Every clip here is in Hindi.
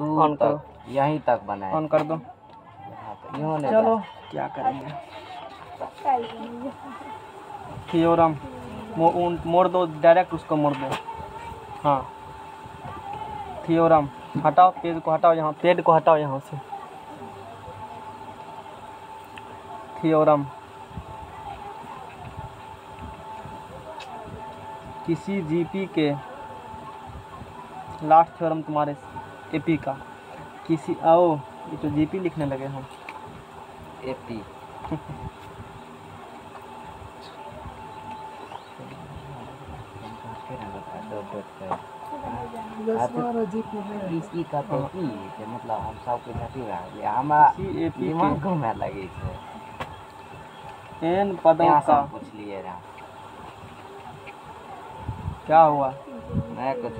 ऑन करो, यहीं तक बनाए। ऑन कर दो। चलो क्या करेंगे। थ्योरम मोड़ दो, डायरेक्ट उसको मोड़ दो। हाँ थ्योरम हटाओ, पेज को हटाओ, यहाँ पेड को हटाओ यहाँ से। थ्योरम किसी जीपी के लास्ट थ्योरम तुम्हारे एपी का किसी आओ, ये तो जीपी लिखने लगे हम। एपी का तो की मतलब हम सब के घटी रहा हमारा दिमाग घूमे लगे छे। एन पदों का पूछ लिए रहा क्या हुआ। मैं कुछ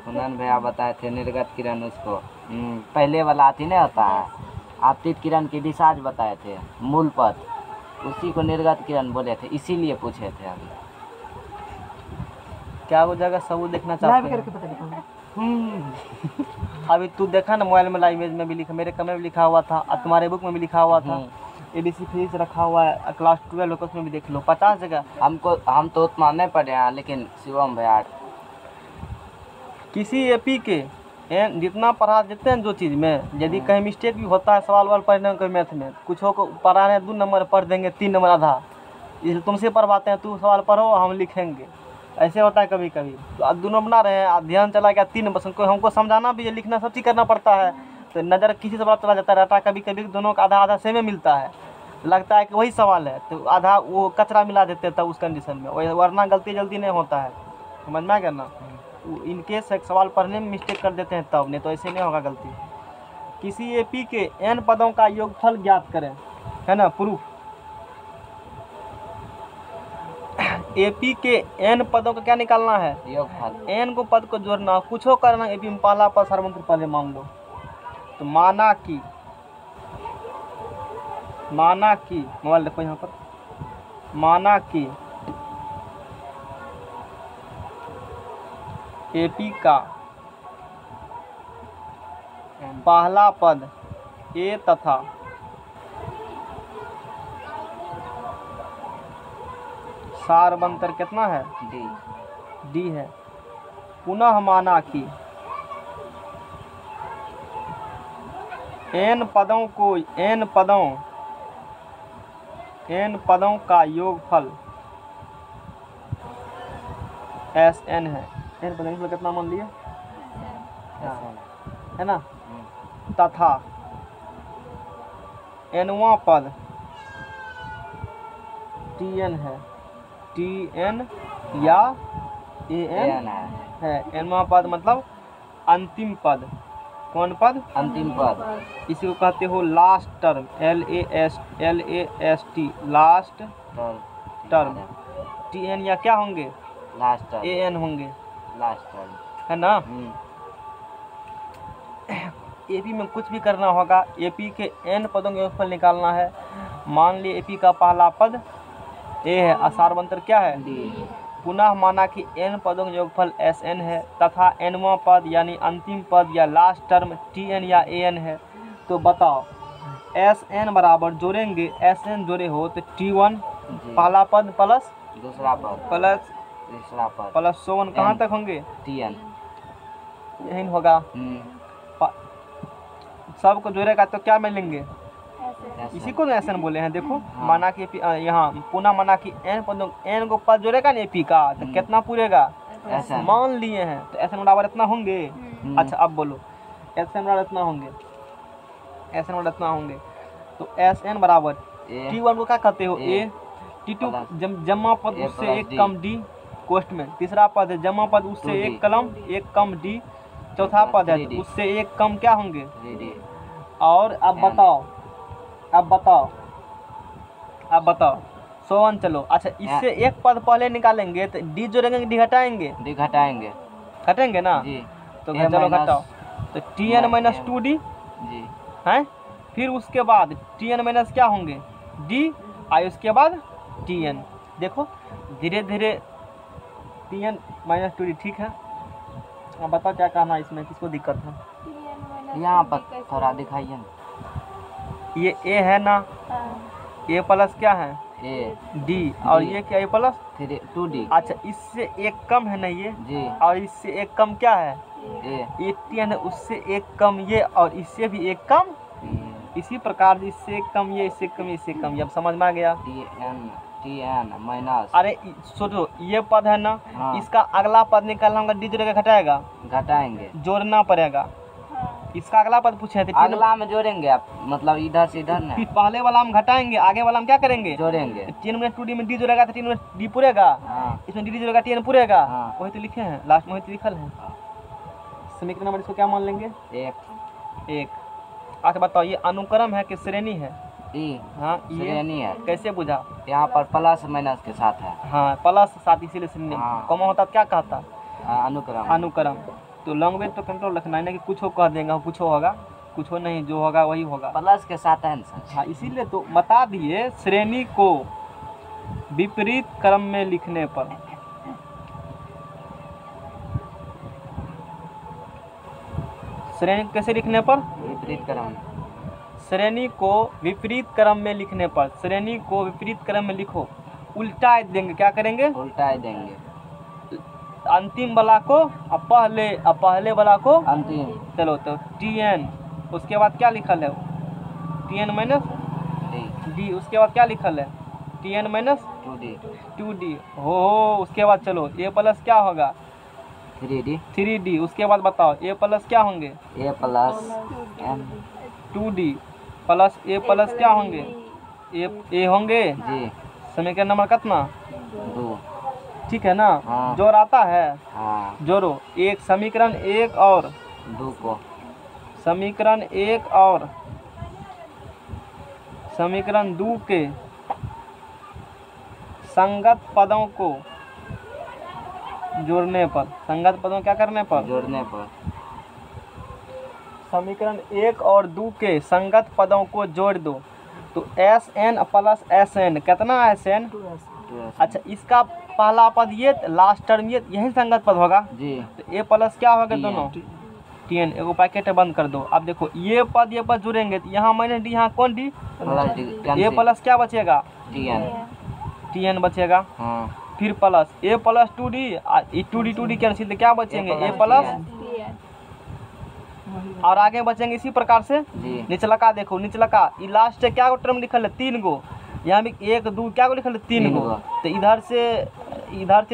सुनन भैया बताए थे निर्गत किरण उसको पहले वाला आती नहीं होता है, आपतित किरण की दिशाज बताए थे मूल पद, उसी को निर्गत किरण बोले थे, इसीलिए पूछे थे। अभी क्या वो जगह सबूत देखना चाहते हैं। अभी तू देखा ना मोबाइल में लाइव इमेज में भी लिखा, मेरे कमरे में लिखा हुआ था और तुम्हारे बुक में भी लिखा हुआ था। एबीसी फिजिक्स रखा हुआ है, क्लास 12 होकर उसमें भी देख लो, 50 जगह। हम तो उतना नहीं पढ़े हैं, लेकिन शिवम भैया किसी एपी के जितना पढ़ा देते हैं जो चीज़ में, यदि कहीं मिस्टेक भी होता है सवाल वाल पढ़ने कोई मैथ में, कुछ हो पढ़ा रहे हैं 2 नंबर पढ़ देंगे 3 नंबर आधा, इसलिए तुमसे पढ़वाते हैं, तू सवाल पढ़ो हम लिखेंगे। ऐसे होता है कभी कभी, तो 2 नंबर बना रहे हैं, ध्यान चला गया 3 नंबर, कोई हमको समझाना भी है, लिखना सब चीज़ करना पड़ता है, तो नज़र किसी सवाल चला जाता है, डाटा कभी कभी दोनों का आधा आधा सेम में मिलता है, लगता है कि वही सवाल है, तो आधा वो कचरा मिला देते थे उस कंडीशन में, वरना गलती जल्दी नहीं होता है। समझ में आ गया ना। इनकेस एक सवाल पढ़ने में मिस्टेक कर देते हैं तब, नहीं तो ऐसे नहीं होगा गलती। किसी एपी के n पदों का योगफल ज्ञात करें, है ना प्रूफ। एपी के n पदों का क्या निकालना है, योगफल। n को पद को जोड़ना, कुछ हो करना, एपी में पहला पद सार्वत्रिक पहले मान लो। तो माना कि मोबाइल देखो यहाँ पर, माना कि एपी का पहला पद ए तथा सार्वंतर कितना है, डी है। पुनः माना कि n पदों का योगफल Sn है। n पदों कितना मान लिया है ना, तथा nवां पद Tn है, Tn या An है। nवां पद मतलब अंतिम पद, कौन पद, अंतिम पद, इसी को कहते हो last term, LAST last term. Tn या क्या होंगे, लास्ट टर्म, An होंगे, लास्ट टर्म, है ना। एपी में कुछ भी करना होगा, एपी के n पदों का योगफल निकालना है। मान लिए एपी का पहला पद ए है, असारवंतर क्या है, पुनः माना कि n पदों का योगफल Sn है तथा nवां पद यानी अंतिम पद या लास्ट टर्म Tn या An है। तो बताओ Sn बराबर जोड़ेंगे, Sn जोड़े हो तो T1 पहला पद प्लस दूसरा पद प्लस तीसरा पद प्लस 1 कहाँ तक होंगे, Tn, यही होगा। सबको जोड़ेगा तो क्या मिलेंगे, इसी को Sn बोले हैं। देखो माना कि यहाँ पुनः माना कि n पदों, n को पद जोड़ेगा ना एपी का, तो कितना पूरेगा, मान लिए हैं, तो Sn बराबर इतना होंगे। अच्छा अब बोलो Sn बराबर इतना होंगे, Sn बराबर इतना होंगे, तो Sn बराबर T1 को क्या कहते हो A, T2 जमा पद उससे एक कम D कोष्ठ में, तीसरा पद है जमा पद उससे एक कम D, चौथा पद है तो उससे एक कम क्या होंगे। और अब बताओ 100 चलो। अच्छा इससे एक पद पहले निकालेंगे तो डी जोड़ेंगे कि डी घटाएंगे, घटाएंगे ना जी। तो चलो घटाओ, तो Tn माइनस 2D जी है, फिर उसके बाद Tn माइनस क्या होंगे D, और उसके बाद Tn। देखो धीरे धीरे Tn माइनस 2D, ठीक है। अब बताओ क्या कहना है इसमें, किसको दिक्कत है। यहाँ पर थोड़ा दिखाइए ना। ये ए है ना, ए प्लस क्या है ए डी, और ये क्या ए प्लस 2D। अच्छा इससे एक कम है ना ये, जी और इससे एक कम क्या है ए 80 है, उससे एक कम ये, और इससे भी एक कम इसी प्रकार से इससे एक कम ये, इससे कम ये, इससे कम ये। अब समझ में आ गया। TN minus. अरे सोचो ये पद है ना, हाँ। इसका अगला पद निकालना होगा, डी जोड़ेगा घटाएगा, घटाएंगे। जोड़ना पड़ेगा। इसका अगला पद पूछे थे, अगला में जोड़ेंगे आप, मतलब इधर से इधर ना फिर पहले वाला हम घटाएंगे, आगे वाला हम क्या करेंगे जोड़ेंगे। 3 में 2D में डी जोड़ेगा तो 3 में डी पूरेगा, हाँ इसमें डी जोड़ेगा TN पूरेगा। हाँ। वही तो लिखे हैं, लास्ट में वही तो लिखल है। समीकरण नंबर इसको क्या मान लेंगे एक। अच्छा बताओ ये अनुक्रम है कि श्रेणी है? हाँ ये श्रेणी है। कैसे बुझा? यहाँ पर प्लस माइनस के साथ है। हाँ प्लस साथ, इसीलिए श्रेणी। हाँ। कॉमा होता तो क्या कहता? अनुक्रम। अनुक्रम। तो लैंग्वेज तो कंट्रोल रखना है ना कि कुछ हो कह देंगे, कुछ होगा, कुछ हो नहीं, जो होगा वही होगा। प्लस के साथ है ना सर। हाँ इसीलिए तो बता दिए, श्रेणी को विपरीत क्रम में लिखने पर श्रेणी कैसे लिखने पर? विपरीत क्रम। श्रेणी को विपरीत क्रम में लिखने पर, श्रेणी को विपरीत क्रम में लिखो, उल्टा देंगे, क्या करेंगे? उल्टा देंगे। अंतिम वाला को अब पहले वाला को अंतिम। चलो तो TN, उसके बाद क्या लिखल है? TN माइनस D, उसके बाद क्या लिखल है? TN माइनस 2D हो। उसके बाद चलो A प्लस क्या होगा? 3D। उसके बाद बताओ A प्लस क्या होंगे? A plus 2D plus A plus क्या होंगे? A होंगे। जी समीकरण नंबर कितना? 2। ठीक है ना? हाँ। जोड़ आता है? हाँ जोड़ो। एक समीकरण 1 और 2 को, समीकरण 1 और समीकरण 2 के संगत पदों को जोड़ने पर, संगत पदों क्या करने पर? जोड़ने पर। समीकरण 1 और 2 के संगत पदों को जोड़ दो तो SN प्लस SN कितना है? SN। अच्छा इसका पहला पद ये, लास्ट टर्म ये, यही संगत पद होगा जी। तो A प्लस क्या होगा? TN। दोनों TN। एगो पैकेट बंद कर दो। अब देखो ये पद जुड़ेंगे तो यहाँ माइनस D, यहाँ कौन D? A प्लस क्या बचेगा? TN बचेगा। हाँ फिर plus A plus 2D, 2D cancel, क्या बचेंगे? A प्लस, और आगे बचेंगे इसी प्रकार से। जी। निचला का देखो, निचला का ये लास्ट क्या गो टर्म लिखल है? 3 गो। यहाँ भी 1 2 क्या गो लिखल है? 3 गो। तो इधर से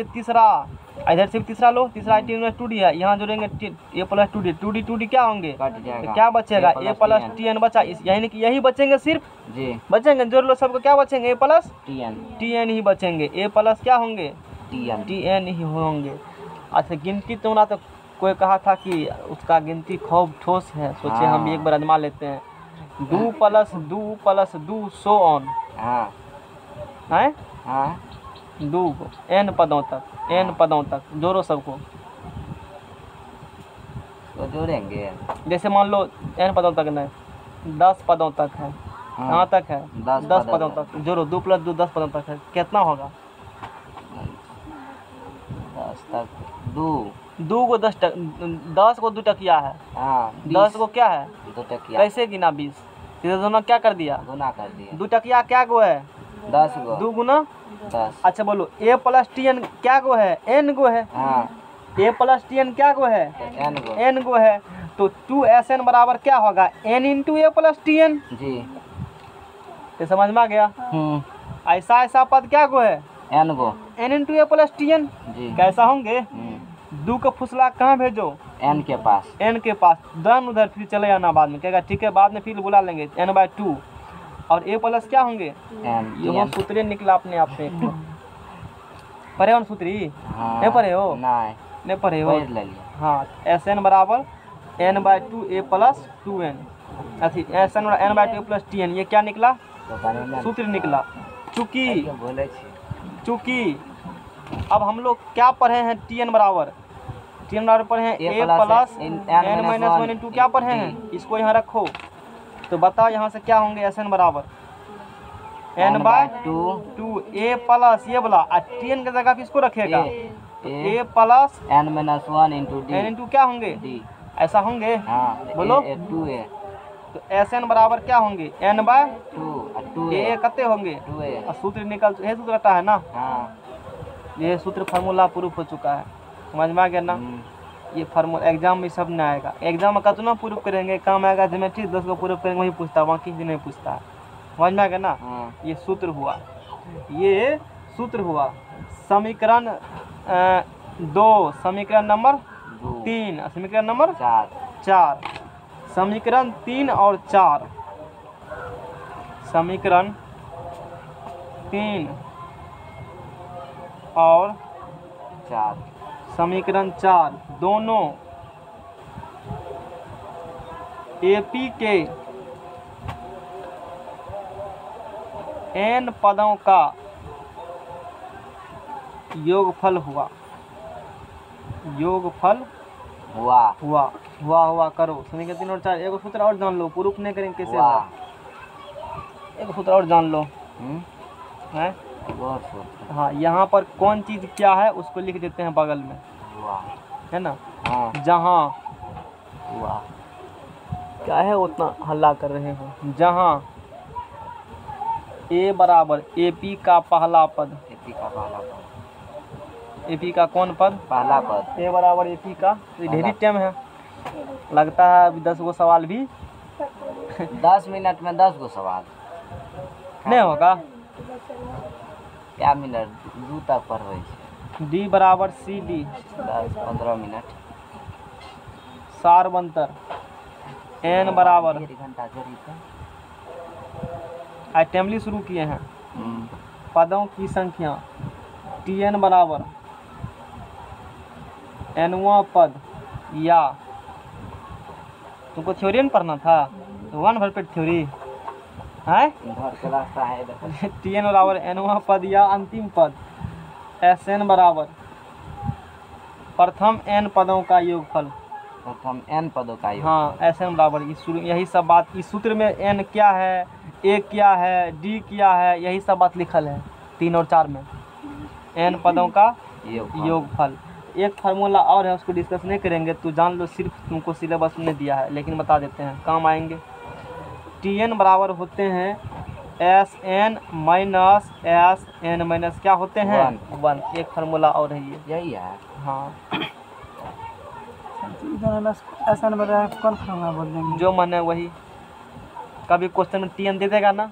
तीसरा, इधर से भी तीसरा लो, तीसरा 3 में 2D है, यहाँ जोड़ेंगे A प्लस 2D क्या होंगे? कट जाएगा। तो क्या बचेगा? A प्लस TN बचा, यानी कि यही बचेंगे, सिर्फ जी बचेंगे। जोड़ लो सबको, क्या बचेंगे? A प्लस TN ही बचेंगे। A प्लस क्या होंगे? TN ही होंगे। अच्छा गिनती तो ना, तो कोई कहा था कि उसका गिनती खूब ठोस है, सोचे हम भी एक बार आजमा लेते हैं। 2 प्लस 2 सो ऑन हाँ है हाँ 2 N पदों तक जोड़ो सबको। तो जोड़ेंगे। जैसे मान लो N पदों तक नहीं, 10 पदों तक है। हाँ। कहाँ तक है? 10 पदों तक। तक जोड़ो। 2 प्लस 2 10 पदों तक है, कितना होगा? 10 तक 2 को 10 को 2 टकिया है। हाँ 10 को क्या है? 2 टकिया। कैसे गिना? 20। सीधे दोनों क्या कर दिया? गुना कर दिया। 2 टकिया क्या गो है? 10 गो। 2 गुना 10। अच्छा बोलो A प्लस TN क्या गो है? N गो है। हाँ A प्लस TN क्या गो है? N गो। N गो है। तो 2SN बराबर क्या होगा? N into A plus TN। जी। ये समझ में आ गया? ऐसा पद क्या गो है? N go. N into A plus TN। जी। कैसा होंगे? 2 का फुसला कहाँ भेजो? N के पास। N के पास। दन उधर फिर चले जाना बाद में, कहेगा ठीक है बाद में फिर बुला लेंगे। N/2 और A प्लस क्या होंगे? ये सूत्र निकला अपने आप से। पढ़े हो सूत्री? हाँ। नहीं पढ़े हो? नहीं पढ़े हो? ले लिया। हाँ SN बराबर N/2 A प्लस 2N। अथी SN बराबर N/2 A प्लस TN। ये क्या निकला? सूत्र निकला। चूँकि अब हम लोग क्या पढ़े हैं? TN बराबर पढ़े हैं A plus N minus 1 into क्या पढ़े हैं? इसको यहाँ रखो तो बताओ यहाँ से क्या होंगे? SN बराबर N/2 A प्लस ये बोला, TN की जगह पे इसको रखेगा तो A plus N minus 1 into N into क्या होंगे? ऐसा होंगे? हाँ बोलो। 2a तो एस एन बराबर क्या होंगे? एन बाय 2 ए कते होंगे? 2a और सूत्र निकल ये सूत्र आता है ना, हाँ ये सूत्र फार्मूला प्रूफ हो चुका है, समझ में आ गया ना? ये फार्मूला एग्जाम में सब में आएगा। एग्जाम में कितना प्रूफ करेंगे, काम आएगा ज्योमेट्री 10 को प्रूफ करेंगे वही पूछता है, बाकी नहीं पूछता है, समझ में आ गया ना? हाँ ये सूत्र हुआ, ये सूत्र हुआ। समीकरण 2, समीकरण नंबर 3, समीकरण नंबर 4, समीकरण 3 और 4, समीकरण 3 और 4 समीकरण 4 दोनों एपी के n पदों का योगफल हुआ, योगफल हुआ करो। समीकरण 3 और 4 एक सूत्र और जान लो, प्रूफ नहीं करेंगे कैसे वाह होगा। एक सूत्र और जान लो है। बहुत सूत्र हाँ, यहाँ पर कौन चीज़ क्या है उसको लिख देते हैं बगल में, वाह है ना? हाँ जहाँ वाह क्या है उतना हल्ला कर रहे हो, जहाँ ए बराबर एपी का पहला पद, एपी का पहला पद, एपी का कौन पद? पहला पद ए बराबर एपी का, तो ढेरी टाइम है, लगता है अभी 10 गो सवाल भी 10 मिनट में 10 गो सवाल नहीं होगा। क्या मिनट 2 तक पढ़बै छै, डी बराबर सी डी 10-15 मिनट सार बंतर, एन बराबर 1 घंटा जोड़ी के अटेम्बली शुरू किए हैं, पदों की संख्या टी एन बराबर एनवा पद, या तुमको थ्योरी न पढ़ना था, 1 भरपेट थ्योरी है। घर के रास्ता है टी एन बराबर एनवा पद या अंतिम पद, एस एन बराबर प्रथम एन पदों का योगफल, प्रथम n पदों का योग। हाँ एस एन बराबर यही सब बात, इस सूत्र में एन क्या है, ए क्या है, डी क्या है, यही सब बात लिखल है 3 और 4 में, एन पदों का योगफल। एक फार्मूला और है उसको डिस्कस नहीं करेंगे, तो जान लो, सिर्फ तुमको सिलेबस में दिया है लेकिन बता देते हैं, काम आएंगे। टी एन बराबर होते हैं एस एन माइनस क्या होते हैं 1। एक फार्मूला और है ये, यही है। हाँ ऐसा नंबर कौन फार्मूला बोल देंगे, जो मन है वही। कभी क्वेश्चन में टी एन दे देगा ना,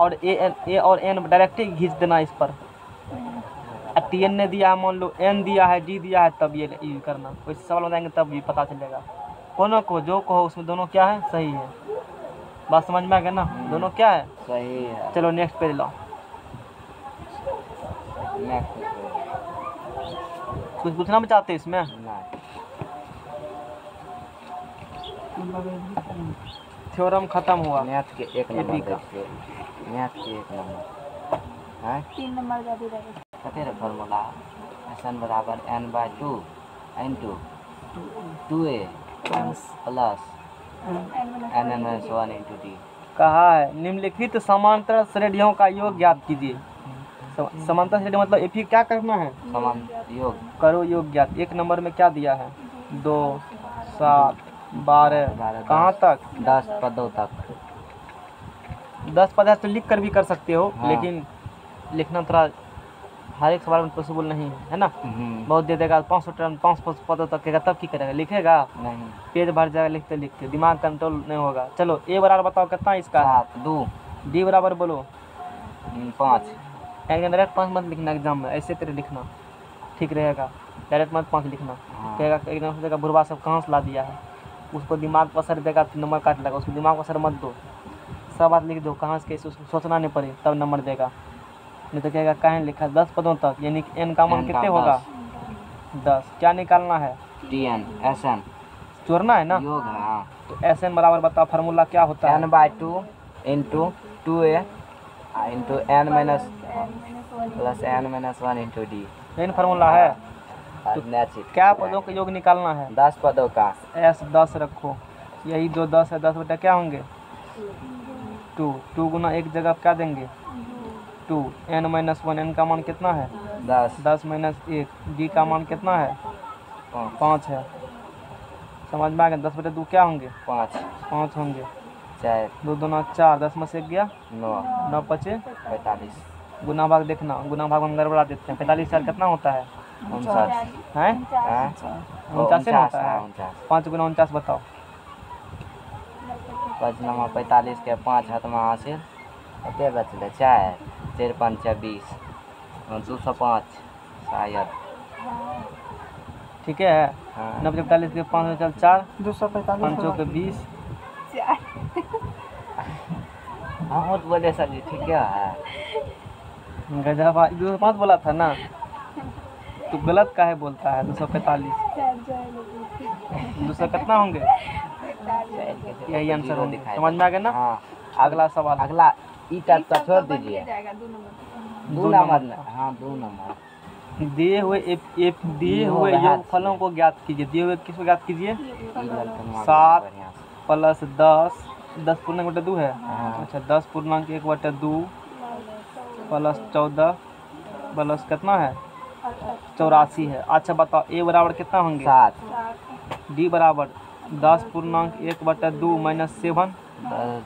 और ए और एन डायरेक्ट ही खींच देना इस पर। टी एन ने दिया है, मान लो एन दिया है, डी दिया है, तब ये यूज करना। कोई सवाल बताएंगे तब भी पता चलेगा। कोनो को जो कहो उसमें दोनों क्या है, सही है। बात समझ में आ गया ना, दोनों क्या है, सही है। चलो नेक्स्ट पेज लो। नेक्स्ट कुछ पूछना भी चाहते हैं इसमें? थ्योरम खत्म हुआ। मैथ के 1 नंबर एपी का। देखिए, मैथ के 1 नंबर है 3 नंबर का भी रहेगा। कते रे फार्मूला, एन बराबर n/2 into 2a plus n-1 into d। कहा है निम्नलिखित समांतर श्रेणियों का योग ज्ञात कीजिए। समांतर श्रेणी मतलब एपी क्या करना है, समान योग करो योग ज्ञात। 1 नंबर में क्या दिया है, 2 7 12 कहाँ तक, 10 पदों तक। 10 पद है तो लिख कर भी कर सकते हो, हाँ। लेकिन लिखना थोड़ा हर एक सवाल में पॉसिबल नहीं है ना। बहुत दे देगा 500 टर्म 500 पदों तक के, तब की करेगा, लिखेगा नहीं, पेज भर जाएगा लिखते लिखते, दिमाग कंट्रोल नहीं होगा। चलो ए बराबर बताओ कितना इसका, 7 2 डी बराबर बोलो 5। डायरेक्ट 5 मत लिखना एग्जाम में, ऐसे तेरे लिखना ठीक रहेगा, डायरेक्ट मत 5 लिखना। हाँ। कहेगा एकदम सोचेगा बुढ़वा सब कहाँ से ला दिया है, उसको दिमाग पर असर देगा तो नंबर काट लेगा, उसको दिमाग पर असर मत दो, सब बात लिख दो कहाँ से कैसे, उसको सोचना नहीं पड़े तब नंबर देगा। नहीं तो कहेगा कहीं लिखा 10 पदों तक, यानी कि एन का मान कितने होगा 10। क्या निकालना है, tn sn जोड़ना है ना, योग है। हाँ, तो एस एन बराबर बताओ फार्मूला क्या होता है, n/2 into 2a into n minus plus n minus 1 into d। Main formula है। तो क्या पदों का योग निकालना है, 10 पदों का। एस 10 रखो, यही जो 10 है 10 बटा क्या होंगे 2 गुना एक जगह क्या देंगे 2, n-1 n का मान कितना है 10 10 - 1, d का मान कितना है 5 है। समझ में आ गया। 10/2 क्या होंगे? 5 5 होंगे। 4 2 दूना 4, 10 में से 1 गया 9 9 5 45 गुना भाग देखना, गुना भाग हम गड़बड़ा देते हैं। 45 4 कितना होता है? 49 हैं? 49 में होता है। 49 5 गुना 49 बताओ। 5 नंबर 45 के 5 हाथमा हासिल कते बचले? 4 4 5 20 205 शायद। ठीक है। हाँ 90 45 के 5 में चल 4 245 5 के 20। हाँ तो बोले सर जी ठीक है। गजब। 205 बोला था ना, तू गलत काहे बोलता है? 245 200 कितना होंगे? यही आंसर होंगे। समझ में आ गया ना? हाँ अगला सवाल। अगला ई टाइप का छोड़ दीजिए। 2 नंबर हाँ 2 नंबर दिए हुए दिए हुए योगफलों को ज्ञात कीजिए। दिए हुए किसको ज्ञात कीजिए? 7 प्लस 10 पूर्णांक बटे 2 है। अच्छा 10 पूर्णांक 1 बटे 2 प्लस 14 प्लस कितना है? 84 है। अच्छा बताओ ए बराबर कितना होंगे? 7 डी बराबर 10 पूर्णांक 1 बटे 2 माइनस 7।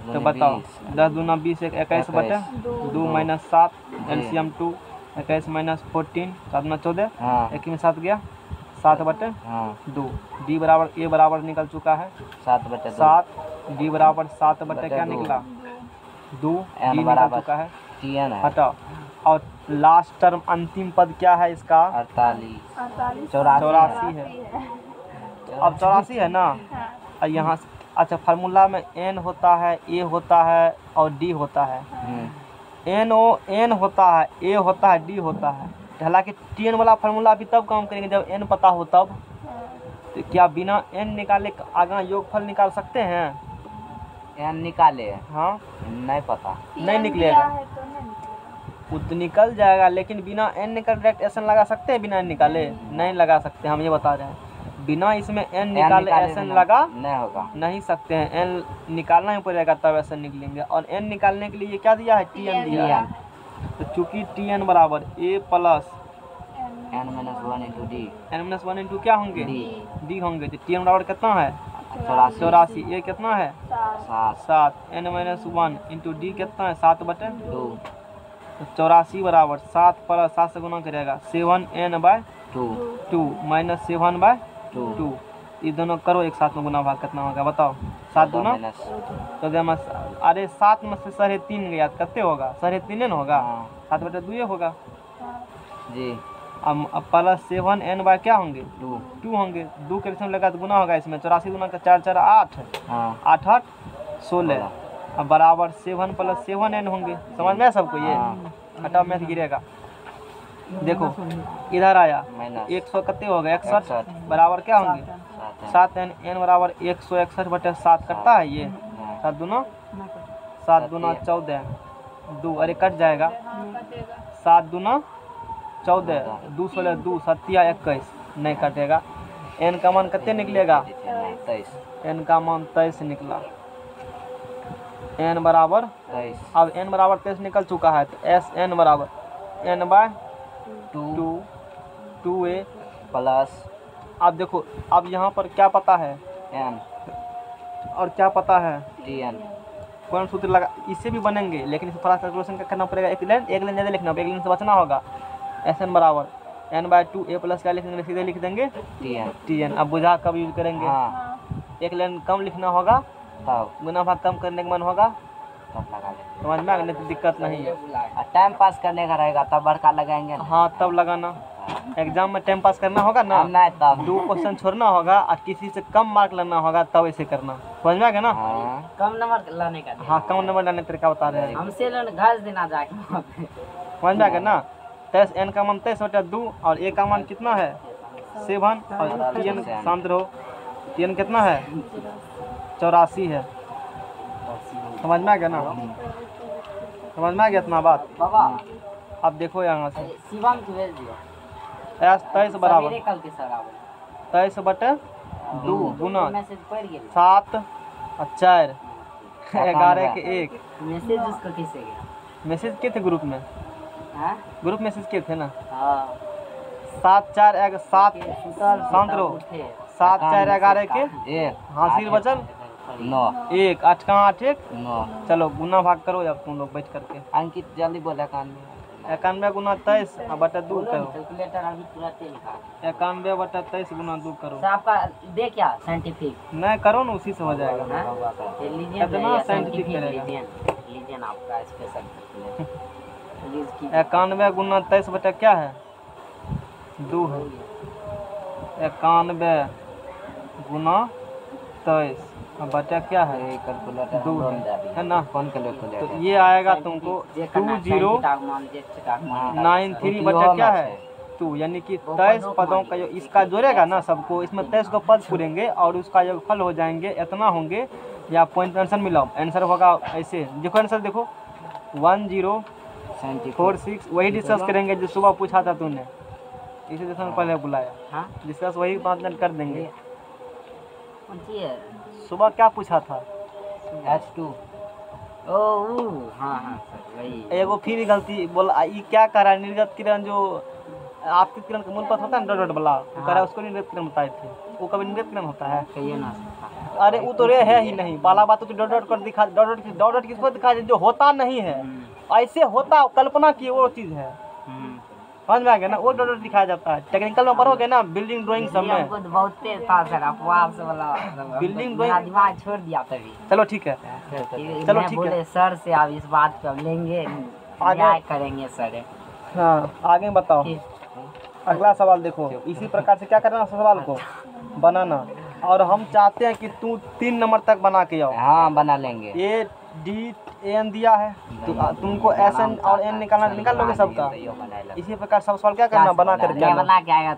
तो बताओ 10 दूना 20 21 बटे 2 माइनस 7 एलसीएम 2 21 माइनस 14 7 में 14 हाँ 1 में 7 गया 7 बटे हाँ 2। डी बराबर ए बराबर निकल चुका है 7 बटे 2 7। डी बराबर 7 बटे क्या दो। निकला? 2। एन डी निकल बराबर चुका है। TN है हटाओ। और लास्ट टर्म अंतिम पद क्या है इसका? 48 84 है। अब 84 है ना। और यहाँ अच्छा फार्मूला में एन होता है, ए होता है और डी होता है। एन होता है, ए होता है, डी होता है। हालांकि टीएन वाला फार्मूला भी तब काम करेंगे जब एन पता हो तब। तो क्या बिना एन निकाले आगे योगफल निकाल सकते हैं? एन निकाले हाँ नहीं पता नहीं निकलेगा। वो तो निकल जाएगा लेकिन बिना एन निकाले डायरेक्ट एसन लगा सकते हैं? बिना एन निकाले नहीं लगा सकते। हम ये बता रहे हैं बिना इसमें एन निकाले एसन लगा नहीं होगा नहीं सकते हैं। एन निकालना ही पड़ेगा तब एसन निकलेंगे। और एन निकालने के लिए ये क्या दिया है? टीएन दिया है। तो चूंकि टीएन बराबर a plus n-1 into d n-1 into क्या होंगे? डी होंगे। तो टीएन बराबर कितना है? 84। ए कितना है? 7। n-1 इंटू डी कितना है? 7 बटे 2 तो 84 बराबर 7 प्लस 7 से गुना करेगा 7n/2 माइनस 7/2। ये दोनों करो एक साथ में गुना भाग कितना होगा बताओ? 7 दूना तो अरे 7 में से 3.5 गया कितने होगा? 3.5 ना होगा 7 बटे 2 होगा जी। अब प्लस 7n क्या होंगे? 2 होंगे। 2 कैल्शियम लगा तो गुना होगा इसमें 84 गुना का 4 4 8 8 8 16। अब बराबर 7 प्लस 7n होंगे। समझ में सबको? ये हटाओ मैथ गिरेगा। देखो इधर आया 100 कितने हो गए? 61 बराबर क्या होंगे? 7n n बराबर 161 बटे 7 करता है ये 7 दूना 14 2 अरे कट जाएगा 7 दूना 14 2 16 2 7 21 नहीं कटेगा। n का मान कितने निकलेगा? 23 n का मान 23 निकला। n बराबर 23 अब n बराबर 23 निकल चुका है तो एस n बराबर n/2 2a प्लस अब देखो अब यहाँ पर क्या पता है? n और क्या पता है? TN कौन सूत्र लगा? इससे भी बनेंगे लेकिन इसे थोड़ा कैलकुलेशन करना पड़ेगा। एक लाइन ज़्यादा लिखना, एक लाइन से बचना होगा। SN बराबर n/2 a प्लस क्या लिख देंगे? सीधे लिख देंगे TN। अब बुझा कब यूज करेंगे? एक लाइन कम लिखना होगा तब गुना भाग कम करने का मन होगा तब लगा लेंगे। समझ में आ गया? नहीं तो दिक्कत नहीं है। टाइम पास करने का रहेगा तब बड़का लगाएंगे ना। हाँ तब लगाना। एग्जाम में टाइम पास करना होगा ना, नहीं तब 2 क्वेश्चन छोड़ना होगा और किसी से कम मार्क लेना होगा तब ऐसे करना। समझ में आ गया ना? कम नंबर लाने का हाँ कम नंबर लाने तरीका बता रहे हैं। हमसे घास देना जाके समझ में आ गया ना? 23 n का मान 23 बटा 2 और a का मान कितना है? 7 और TN शांत रहो। TN कितना है? 84 है। समझ में आ गया ना? समझ में आ गया इतना बात? बाबा अब देखो यहाँ से शिवम को भेज दियो 23 बराबर सवेरे कल के सर आवे 23 बटे 2 गुना मैसेज पढ़ गेल 7 और 4 11 के 1। मैसेज उसको कैसे गया? मैसेज किए थे ग्रुप में? हां ग्रुप मैसेज किए थे ना? हां 7 4 1 7 सुतल शांत रहो। उठे 7 4 11 के एक हासिल बचल 9 1 8 का 8 1 9। चलो गुना भाग करो अब तुम लोग बैठ करके। अंकित जल्दी बोला कान 91 गुना 23 बटा 2 करो। कैलकुलेटर अभी पूरा तेल का 91 बटा 23 गुना 2 करो। सर आपका दे क्या साइंटिफिक नहीं करो ना, उसी से हो जाएगा। लीजिए कितना साइंटिफिक करेगा? लीजिए ना आपका स्पेशल प्लीज की 91 गुना 23 बटा क्या है 2 है। 91 गुना 23 बटा क्या है कैलकुलेटर 2 है ना। कौन तो कैलकुलेटर? ये आएगा तुमको 2093 बटा क्या है 2, यानी कि 23 पदों का जो इसका जोड़ेगा ना सबको, इसमें 23 को पद पूरेंगे और उसका योगफल हो जाएंगे इतना होंगे। या पॉइंट आंसर मिलाओ, आंसर होगा ऐसे देखो, आंसर देखो 1046। वही डिस्कस करेंगे जो सुबह पूछा था तूने, इसी दिशा में पहले बुलाया। हाँ डिस्कस वही 5 मिनट कर देंगे। कौन सी है सुबह क्या पूछा था? H2 हाँ हाँ सर वही एगो फिर गलती बोला, ये क्या कर रहा है निर्गत किरण जो आपतित किरण का मूल पद होता है ना डॉट वाला, वो कह रहा है उसको निर्गत किरण बताए थे। वो कभी निर्गत किरण होता है? कहिए ना अरे वो तो रे है ही नहीं, बाला बात तो डॉट डॉट कर दिखा, डॉट डॉट किसको दिखा जो होता नहीं है, ऐसे होता कल्पना की वो चीज़ है। समझ में आ गया ना, वो डॉट डॉट दिखाया जाता है। टेक्निकल में पढ़ोगे ना बिल्डिंग ड्राइंग सब में। हमको तो बहुत तेज था सर, अपवाद से वाला बिल्डिंग मेरा ड्राइंग। दिमाग छोड़ दिया तभी। चलो ठीक है, चलो मैं ठीक बोले है। सर से आप इस बात पे अब लेंगे, न्याय करेंगे सर। हाँ आगे बताओ। अगला सवाल देखो, इसी प्रकार से क्या करना सवाल को बनाना, और हम चाहते हैं कि तू 3 नंबर तक बना के आओ। हाँ बना लेंगे। ए डी एन दिया है तो तुमको एस एन और एन निकालना, निकाल लोगे सबका। इसी प्रकार सब सवाल क्या करना बना करके बना के आएगा